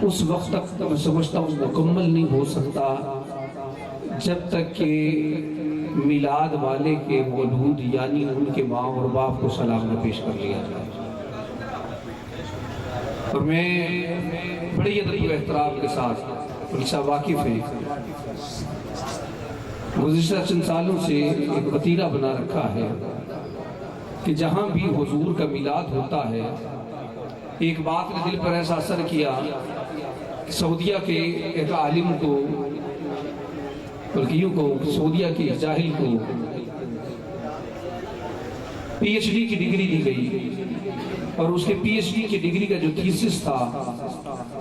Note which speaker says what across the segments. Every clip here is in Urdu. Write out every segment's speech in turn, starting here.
Speaker 1: اس وقت تک میں سمجھتا ہوں مکمل نہیں ہو سکتا جب تک کہ میلاد والے کے مولود یعنی ان کے ماں اور باپ کو سلام نہ پیش کر لیا جائے۔ اور میں بڑی ادب و احترام کے ساتھ پولیسہ واقف ہے، گزشتہ چند سالوں سے ایک وتیرہ بنا رکھا ہے کہ جہاں بھی حضور کا میلاد ہوتا ہے، ایک بات نے دل پر ایسا اثر کیا کہ سعودیہ کے ایک عالم کو، بلکہ یوں کو سعودیہ کے جاہل کو پی ایچ ڈی کی ڈگری دی گئی، اور اس کے پی ایچ ڈی کی ڈگری کا جو تھیسس تھا،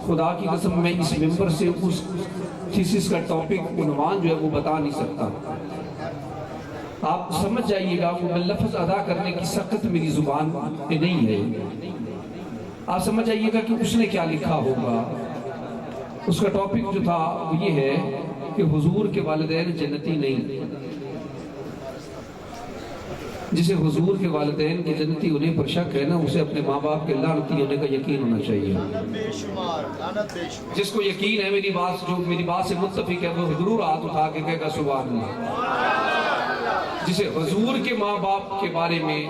Speaker 1: خدا کی قسم میں اس ممبر سے اس تھیسس کا ٹاپک عنوان جو ہے وہ بتا نہیں سکتا۔ آپ سمجھ جائیے گا وہ لفظ ادا کرنے کی سخت میری زبان پہ نہیں ہے، آپ سمجھ جائیے گا کہ اس نے کیا لکھا ہوگا۔ اس کا ٹاپک جو تھا وہ یہ ہے کہ حضور کے والدین جنتی نہیں، جسے حضور کے والدین کی جنتی ہونے پر شک ہے نا، اسے اپنے ماں باپ کے لعنتی ہونے کا یقین ہونا چاہیے۔ جس کو یقین ہے میری بات سے متفق ہے، وہ ضرور ہاتھ اٹھا کے کہے گا سبحان اللہ۔ جسے حضور کے ماں باپ کے بارے میں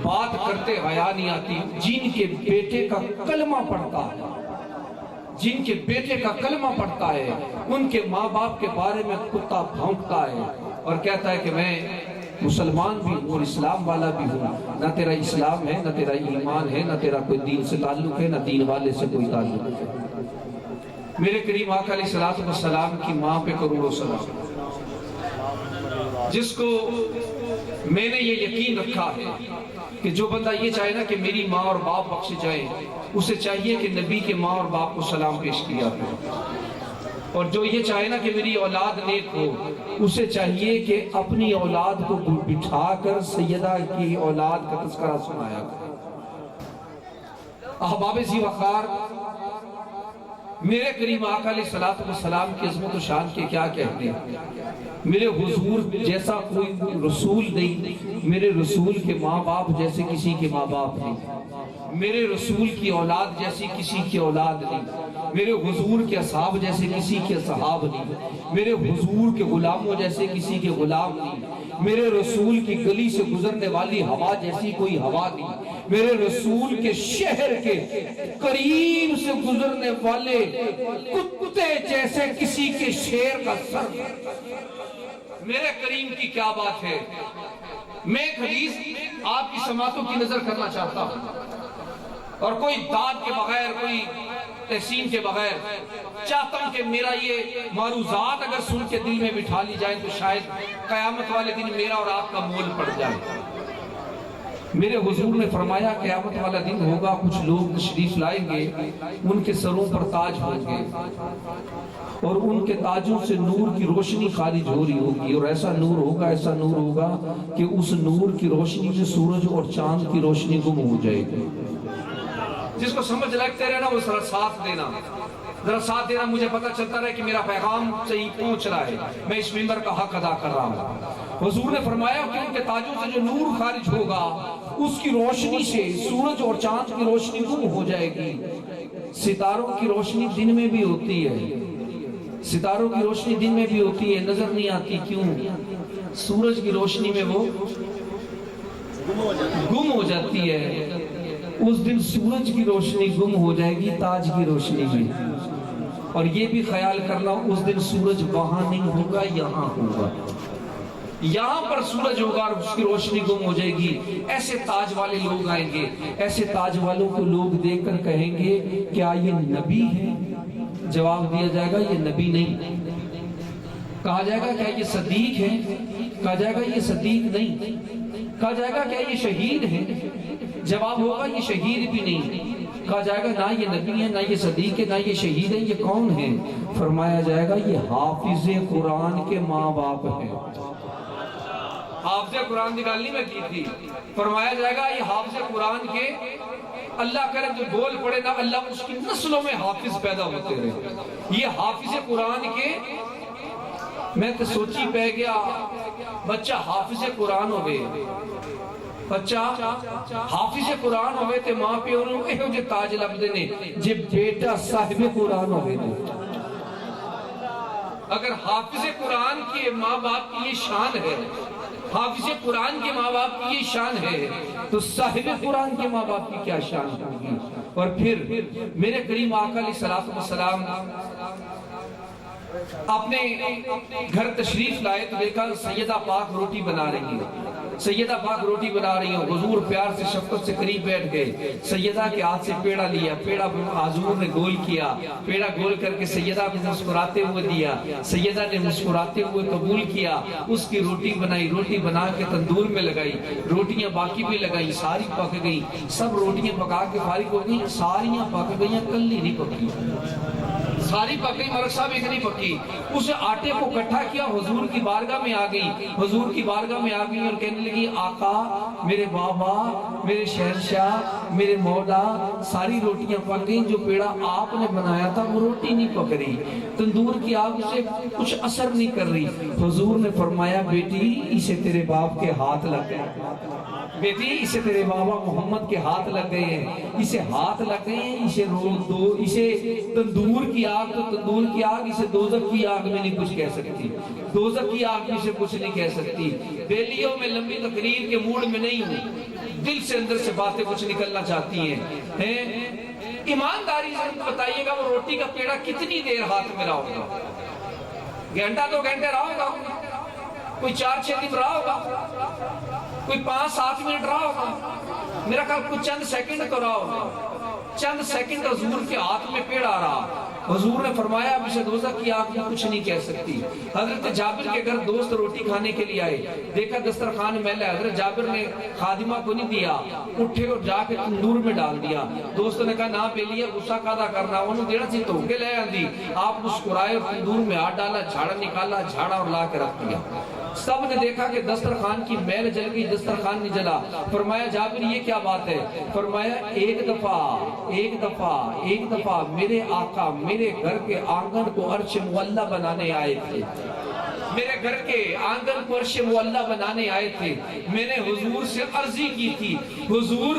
Speaker 1: بات کرتے حیا نہیں آتی، جن کے بیٹے کا کلمہ پڑھتا ہے، جن کے بیٹے کا کلمہ پڑھتا ہے، ان کے ماں باپ کے بارے میں کتا بھونکتا ہے اور کہتا ہے کہ میں مسلمان بھی ہوں اور اسلام والا بھی ہوں، نہ تیرا اسلام ہے، نہ تیرا ایمان ہے، نہ تیرا کوئی دین سے تعلق ہے، نہ دین والے سے کوئی تعلق ہے۔ میرے کریم آقا علیہ السلام کی ماں پہ کروڑوں سلام، جس کو میں نے یہ یقین رکھا ہے کہ جو بندہ یہ چاہے نا کہ میری ماں اور باپ بخشے جائیں، اسے چاہیے کہ نبی کے ماں اور باپ کو سلام پیش کیا ہے، اور جو یہ چاہے نا کہ میری اولاد نیک ہو، اسے چاہیے کہ اپنی اولاد کو بٹھا کر سیدہ کی اولاد کا تذکرہ سنایا کرے۔ احباب ذی وقار، میرے کریم آقا علیہ السلام کی عظمت و شان کے کیا کہتے ہیں؟ میرے حضور جیسا کوئی رسول نہیں، میرے رسول کے ماں باپ جیسے کسی کے ماں باپ نہیں، میرے رسول کی اولاد جیسی کسی کی اولاد نہیں، میرے حضور کے اصحاب جیسے کسی کے اصحاب نہیں، میرے حضور کے غلاموں جیسے کسی کے غلام نہیں، میرے رسول کی گلی سے گزرنے والی ہوا جیسی کوئی ہوا نہیں، میرے رسول کے شہر کے قریب سے گزرنے والے کتے جیسے کسی کے شیر کا سر۔ میرے کریم کی کیا بات ہے۔ میں ایک حدیث آپ کی سماعتوں کی نظر کرنا چاہتا ہوں، اور کوئی داد کے بغیر، کوئی تحسین کے بغیر، چاہتا ہوں کہ میرا یہ معروضات اگر سن کے دل میں بٹھا لی جائیں تو شاید قیامت والے دن میرا اور آپ کا مول پڑ جائے۔ میرے حضور نے فرمایا قیامت والا دن ہوگا، کچھ لوگ تشریف لائیں گے، ان کے سروں پر تاج ہوں گے اور ان کے تاجوں سے نور کی روشنی خارج ہو رہی ہوگی، اور ایسا نور ہوگا، ایسا نور ہوگا کہ اس نور کی روشنی میں سورج اور چاند کی روشنی گم ہو جائے گی۔ جس کو سمجھ لگتے رہنا وہ ذرا ساتھ دینا، مجھے پتہ چلتا رہے کہ میرا پیغام صحیح پہنچ رہا ہے، میں اس ممبر کا حق ادا کر رہا ہوں۔ حضور نے فرمایا کہ ان کے تاجوں سے جو نور خارج ہوگا، اس کی روشنی سے سورج اور چاند کی روشنی گم ہو جائے گی۔ ستاروں کی روشنی دن میں بھی ہوتی ہے، ستاروں کی روشنی دن میں بھی ہوتی ہے، نظر نہیں آتی، کیوں؟ سورج کی روشنی میں وہ گم ہو جاتی ہے۔ اس دن سورج کی روشنی گم ہو جائے گی تاج کی روشنی میں، اور یہ بھی خیال کرنا اس دن سورج وہاں نہیں ہوگا، یہاں ہوگا، یہاں پر سورج ہوگا اور اس کی روشنی گم ہو جائے گی۔ ایسے تاج والے لوگ آئیں گے، ایسے تاج والوں کو لوگ دیکھ کر کہیں گے کیا یہ نبی ہے؟ جواب دیا جائے گا یہ نبی نہیں۔ کہا جائے گا کیا یہ صدیق ہے؟ کہا جائے گا یہ صدیق نہیں۔ کہا جائے گا کیا یہ شہید ہے؟ جواب ہوگا یہ شہید بھی نہیں۔ کہا جائے گا نہ یہ نبی ہے، نہ یہ صدیق ہے، نہ یہ شہید ہے، یہ کون ہے؟ فرمایا جائے گا یہ حافظ قرآن کے ماں باپ ہیں۔ حافظ قرآن کی گل نہیں میں کی تھی، فرمایا جائے گا یہ حافظ قرآن کے، اللہ کرے جو بول پڑے نا اللہ اس کی نسلوں میں حافظ پیدا ہوتے رہے، یہ حافظ قرآن کے۔ میں تو سوچی پہ گیا بچہ حافظ قرآن ہوئے، بچہ حافظ قرآن ہوئے تے ماں پیو نوں ایہو جے تاج لبدے نے جے بیٹا صاحب قرآن ہوئے تے اگر حافظ قرآن کے ماں باپ کی یہ شان ہے، حافظ قرآن کے ماں باپ کی یہ شان ہے، تو صاحب قرآن کے ماں باپ کی کیا شان ہوگی؟ اور پھر میرے کریم آقا علیہ السلام اپنے گھر تشریف لائے تو دیکھا سیدہ پاک روٹی بنا رہی ہیں، سیدہ پاک روٹی بنا رہی ہیں، حضور پیار سے شفقت سے قریب بیٹھ گئے، سیدہ کے ہاتھ سے پیڑا لیا، پیڑا حضور نے گول کیا، پیڑا گول کر کے سیدہ کو مسکراتے ہوئے دیا، سیدہ نے مسکراتے ہوئے قبول کیا، اس کی روٹی بنائی، روٹی بنا کے تندور میں لگائی، روٹیاں باقی بھی لگائی، ساری پک گئی، سب روٹیاں پکا کے فارغ ہو گئی، ساریاں پک گئیں، کلی نہیں پکی، ساری پک گئی، ملک صاحب ایک نہیں پکی، اس آٹے کو اکٹھا کیا، حضور کی بارگاہ میں آ گئی، حضور کی بارگاہ میں آ گئی اور کہنے لگی آقا میرے بابا میرے شہنشاہ میرے مولا ساری روٹیاں پک گئیں، جو پیڑا آپ نے بنایا تھا وہ روٹی نہیں پک رہی، تندور کی آگ سے کچھ اثر نہیں کر رہی۔ حضور نے فرمایا بیٹی اسے تیرے باپ کے ہاتھ لگ گئے، بیٹی اسے تیرے بابا محمد کے ہاتھ لگ گئے ہیں، اسے ہاتھ لگ گئے ہیں، اسے روک دو، اسے تندور کی آگ تو تندور کی آگ، اسے دوزخ کی آگ میں نہیں کچھ کہہ سکتی، دوزخ کی آگ میں سے کچھ نہیں کہہ سکتی۔ بیلیوں میں لمبی تقریر کے موڈ میں نہیں ہوں، دل سے اندر سے باتیں کچھ نکلنا چاہتی ہیں۔ ایمانداری سے بتائیے گا وہ روٹی کا پیڑا کتنی دیر ہاتھ میں رہا ہوگا؟ گھنٹہ 2 گھنٹے رہا ہوگا، کوئی 4-6 دن رہا ہوگا، کوئی 5-7 منٹ رہا ہوگا، میرا خیال کچھ چند سیکنڈ تو رہا ہوگا، چند سیکنڈ حضور کے ہاتھ میں پیڑا رہا۔ حضور نے فرمایا اب اسے دوزخ کی آگ میں کچھ نہیں کہہ سکتی۔ حضرت جابر کے گھر دوست روٹی کھانے کے لیے آئے، دیکھا دسترخوان میلا ہے، حضرت جابر نے خادمہ کو نہیں دیا، اٹھے اور جا کے تندور میں ڈال دیا۔ دوستوں نے کہا نہ بیلیے غصہ قادا کرنا، انہوں دینا سی تو کے لے آندی، آپ مسکرائے اور تندور میں ہاتھ ڈالا، جھاڑا نکالا، جھاڑا اور لا کے رکھ دیا۔ سب نے دیکھا کہ دسترخوان کی میل جل گئی، دسترخوان نہیں جلا۔ فرمایا جابر یہ کیا بات ہے؟ فرمایا ایک دفعہ میرے آقا میرے گھر کے آنگن کو عرش معلیٰ بنانے آئے تھے، میرے گھر کے آنگن کو عرش معلیٰ بنانے آئے تھے، میں نے حضور سے عرضی کی تھی حضور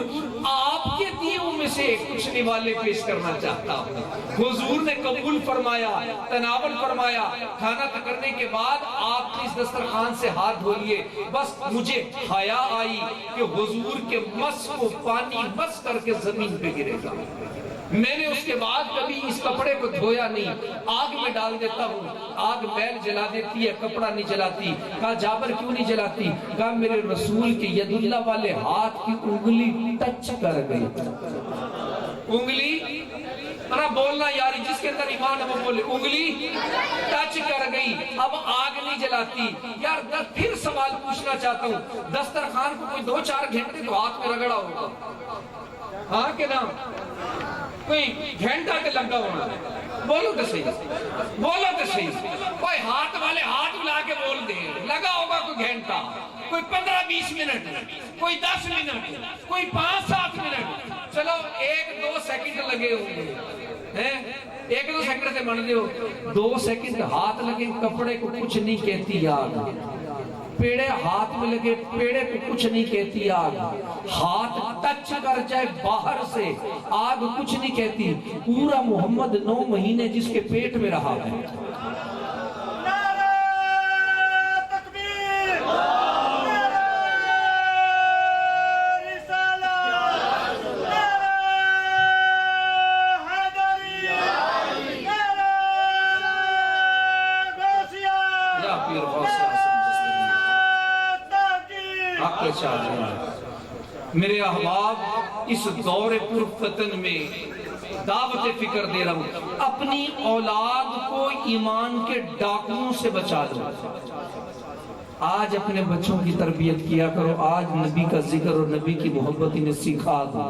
Speaker 1: آپ کے دیوں میں سے کچھ نوالے پیش کرنا چاہتا ہوں۔ حضور نے قبول فرمایا، تناول فرمایا، کھانا کرنے کے بعد آپ نے اس دسترخوان سے ہاتھ دھو لیے۔ بس مجھے حیا آئی کہ حضور کے مس کو پانی مس کر کے زمین پہ گرے گا، میں نے اس کے بعد کبھی اس کپڑے کو دھویا نہیں، آگ میں ڈال دیتا ہوں، آگ میل جلا دیتی ہے، کپڑا نہیں جلاتی۔ کہا جابر کیوں نہیں جلاتی؟ کہا میرے رسول کے ید اللہ والے ہاتھ کی انگلی ٹچ کر گئی، انگلی انا بولنا یاری جس کے اندر ایمان ہے وہ بولے، انگلی ٹچ کر گئی، اب آگ نہیں جلاتی۔ یار پھر سوال پوچھنا چاہتا ہوں، دسترخوان کو کوئی 2-4 گھنٹے تو ہاتھ میں رگڑا ہوگا، ہاں کہ نا؟ کوئی گھنٹہ کے لگا ہونا، بولو تو صحیح، بولو تو صحیح، کوئی ہاتھ والے ہاتھ ملا کے بول دے، لگا ہوگا کوئی گھنٹہ، کوئی 15-20 منٹ، کوئی 10 منٹ، کوئی 5-7 منٹ، چلو 1-2 سیکنڈ لگے ہوئے، 1-2 سیکنڈ سے مان دیو، 2 سیکنڈ ہاتھ لگے کپڑے کو کچھ نہیں کہتی آگ، پیڑے ہاتھ میں لگے پیڑے کو کچھ نہیں کہتی آگ، ہاتھ ٹچ کر جائے باہر سے آگ کچھ نہیں کہتی۔ پورا محمد 9 مہینے جس کے پیٹ میں رہا ہے، میرے احباب اس دور پرفتن میں دعوت فکر دے رہا ہوں، اپنی اولاد کو ایمان کے ڈاکوؤں سے بچا دو۔ آج اپنے بچوں کی تربیت کیا کرو، آج نبی کا ذکر اور نبی کی محبت انہیں سکھا دو،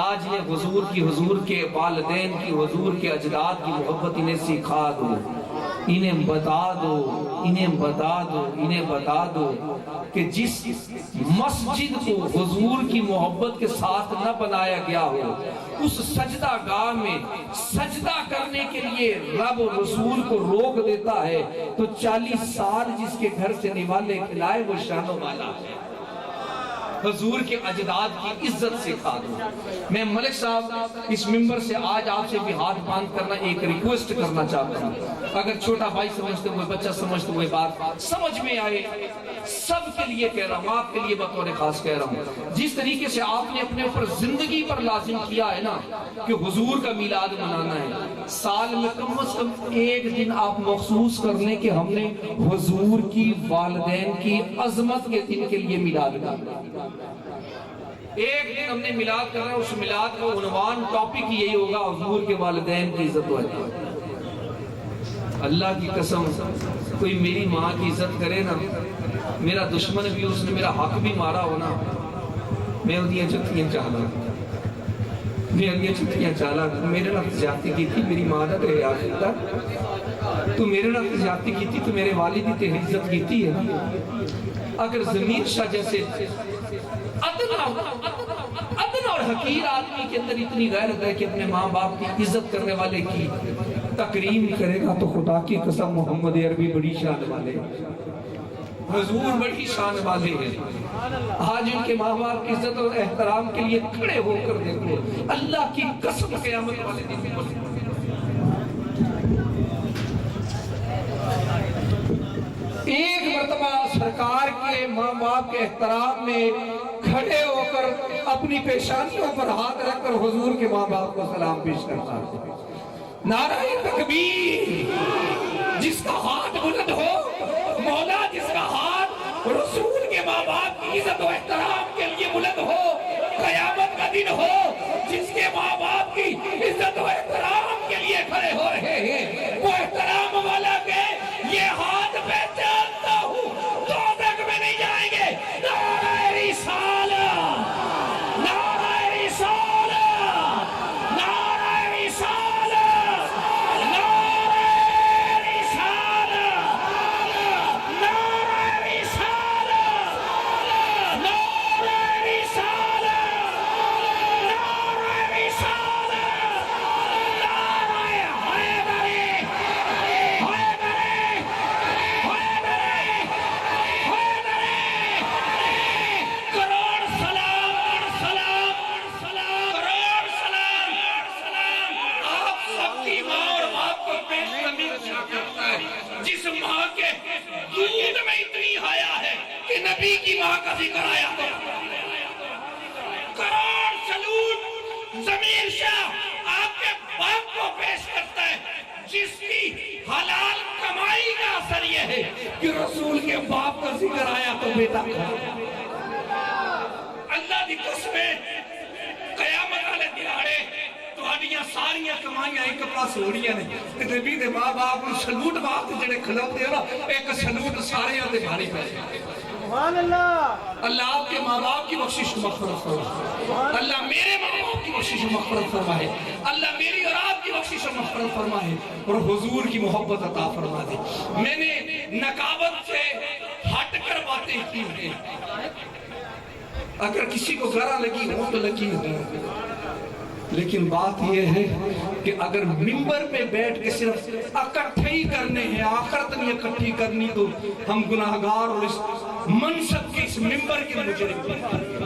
Speaker 1: آج یہ حضور کے والدین کی، حضور کے اجداد کی محبت انہیں سکھا دو، انہیں بتا دو کہ جس مسجد کو حضور کی محبت کے ساتھ نہ بنایا گیا ہو، اس سجدہ گاہ میں سجدہ کرنے کے لیے رب رسول کو روک دیتا ہے، تو 40 سال جس کے گھر سے نوالے کھلائے وہ شانوں والا ہے۔ حضور کے اجداد کی عزت سکھا دو. میں ملک صاحب اس ممبر سے آج آپ سے بھی ہاتھ باندھ کرنا ایک ریکویسٹ کرنا چاہتا ہوں. اگر چھوٹا بھائی سمجھتے ہوئے بچہ سمجھتے ہوئے بات سمجھ میں آئے, سب کے لیے کہہ رہا ہوں, آپ کے لیے بطور خاص کہہ رہا ہوں, جس طریقے سے آپ نے اپنے اوپر زندگی پر لازم کیا ہے نا کہ حضور کا میلاد منانا ہے, سال میں کم از کم ایک دن آپ محسوس کر لیں کہ ہم نے حضور کی والدین کی عظمت کے دن کے لیے میلاد کرنا. ایک دن ہم نے میلاد کرنا ہے, اس میلاد کا عنوان ٹاپک یہی ہوگا حضور کے والدین کی عزت و احترام. اللہ کی قسم کوئی میری ماں کی عزت کرے نا, میرا دشمن بھی اس نے میرا حق بھی مارا ہونا, میں انہیں جتیاں چاہلا, میں انہیں جتیاں چاہلا. میرے نفت زیادتی کی تھی میری ماں دا تیرے آخر تو میرے نفت زیادتی کی تھی تو میرے والدی تیرے عزت کی تھی ہے. اگر ضمیر شاہ جیسے ادنا اور حقیر آدمی کے اندر اتنی غیرت ہے کہ اپنے ماں باپ کی عزت کرنے والے کی تکریم کرے گا تو خدا کی قسم محمد عربی بڑی شان والے, حضور بڑی شان والے ہیں. آج ان کے ماں باپ کی عزت اور احترام کے لیے کھڑے ہو کر دیکھو, اللہ کی قسم قیامت والے دن. ایک مرتبہ سرکار کے ماں باپ کے احترام میں کھڑے ہو کر اپنی پیشانیوں پر ہاتھ رکھ کر حضور کے ماں باپ کو سلام پیش کرتا ہے. نعرہ تکبیر, جس کا ہاتھ بلند ہو مولا, جس کا ہاتھ رسول کے ماں باپ کی عزت و احترام کے لیے بلند ہو, قیامت کا دن ہو, جس کے ماں باپ کی عزت و احترام کے لیے کھڑے ہو رہے ہیں, وہ احترام والا کہ یہ ہاتھ پہچانتا ہوں دوزخ میں نہیں جائیں گے. نعرہ رسالت, نعرہ رسالت, نعرہ رسالت, نعرہ رسالت, نعرہ رسالت, نعرہ رسالت, نعرہ رسالت, نعرہ حیدری, جس ماں کے دودھ میں اتنی حیا ہے کہ نبی کی ماں کا ذکر آیا. کروڑ سلوٹ ضمیر شاہ آپ کے باپ کو پیش کرتا ہے, جس کی حلال کمائی کا اثر یہ ہے کہ رسول کے باپ کا ذکر آیا تو بیٹا اللہ دی قسمیں قیامت والے دہاڑے تہاڈیاں ساریاں کمائیاں ایک پاس ہوڑیاں نے, نبی دے ماں باپ کو سلوٹ باپ جڑے کھلوتے ہو نا, ایک سلوٹ سارے دے بھاری پہ. سبحان اللہ. اللہ آپ کے ماں باپ کی بخشش و مغفرت فرمائے, اللہ میرے ماں باپ کی بخشش و مغفرت فرمائے, اللہ میری اور آپ کی بخشش و مغفرت فرمائے, اور حضور کی محبت عطا فرما دے. میں نے نقابت سے ہٹ کر باتیں کی ہیں, اگر کسی کو گرا لگی ہو تو لگی ہو, لیکن بات یہ ہے کہ اگر ممبر پہ بیٹھ کے صرف اکٹھے ہی کرنے ہیں, آخرت نہیں اکٹھی کرنی, تو ہم گناہگار اور اس منصب کے اس ممبر کے مجرم